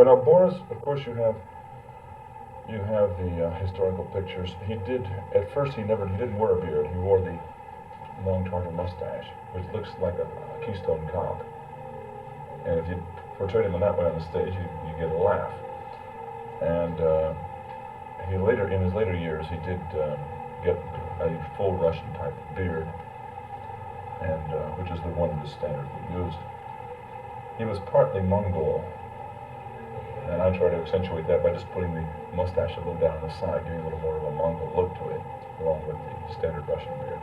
But now Boris, of course, you have the historical pictures. He did at first. He didn't wear a beard. He wore the long Tartar mustache, which looks like a Keystone Cop. And if you portrayed him in that way on the stage, you get a laugh. And in his later years, he did get a full Russian type beard, and which is the one that's standardly used. He was partly Mongol, and I try to accentuate that by just putting the mustache a little down on the side, giving a little more of a Mongol look to it, along with the standard Russian beard.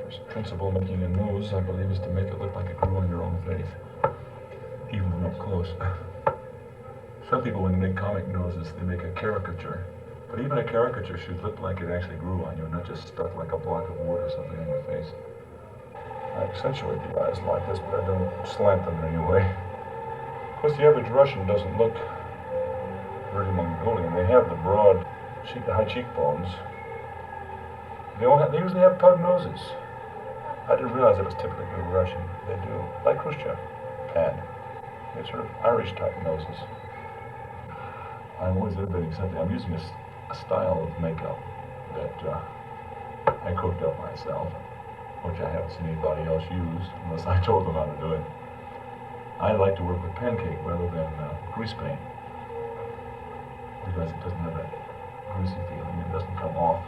First principle making a nose, I believe, is to make it look like it grew on your own face, even when up close. Some people, when they make comic noses, they make a caricature. But even a caricature should look like it actually grew on you, not just stuck like a block of wood or something on your face. I accentuate the eyes like this, but I don't slant them in any way. Of course, the average Russian doesn't look very Mongolian. They have the broad, high cheekbones. They usually have pug noses. I didn't realize it was typically Russian. They do, like Khrushchev had. They're sort of Irish-type noses. I'm always innovating something. I'm using a style of makeup that I cooked up myself, which I haven't seen anybody else use unless I told them how to do it. I like to work with pancake rather than grease paint because it doesn't have that greasy feeling. It doesn't come off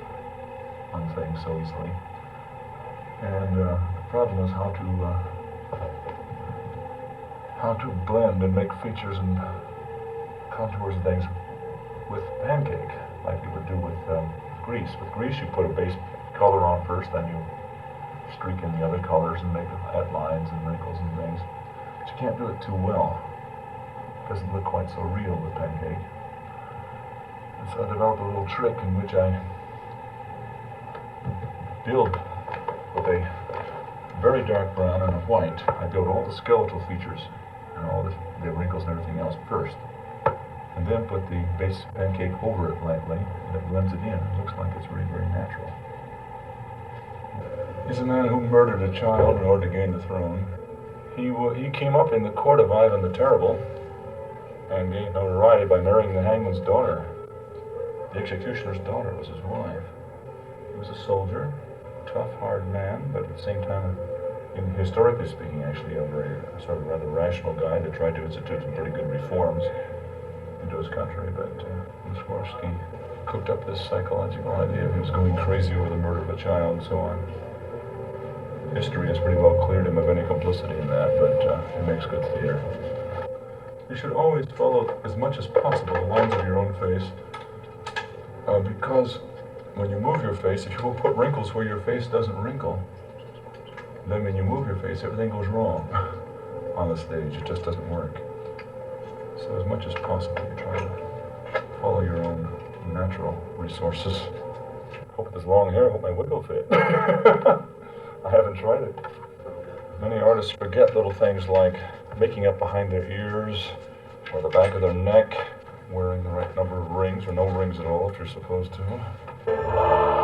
on things so easily. And the problem is how to blend and make features and contours and things with pancake, like you would do with grease. With grease, you put a base color on first, then you streak in the other colors and add lines and wrinkles and things. But you can't do it too well. It doesn't look quite so real with pancake. And so I developed a little trick in which I build with a very dark brown and a white. I build all the skeletal features and all the wrinkles and everything else first, and then put the base pancake over it lightly, and it blends it in. It looks like it's really very natural. He's a man who murdered a child in order to gain the throne. He came up in the court of Ivan the Terrible and gained notoriety by marrying the hangman's daughter. The executioner's daughter was his wife. He was a soldier, tough, hard man, but at the same time, historically speaking, actually a very sort of rather rational guy that tried to institute some pretty good reforms into his country. But Mussorgsky cooked up this psychological idea of he was going crazy over the murder of a child and so on. History has pretty well cleared him of any complicity in that, but it makes good theater. You should always follow, as much as possible, the lines of your own face, because when you move your face, if you will put wrinkles where your face doesn't wrinkle, then when you move your face, everything goes wrong on the stage. It just doesn't work. So as much as possible, you try to follow your own natural resources. Hope with this long hair, I hope my wig will fit. I haven't tried it. Many artists forget little things like making up behind their ears or the back of their neck, wearing the right number of rings or no rings at all if you're supposed to.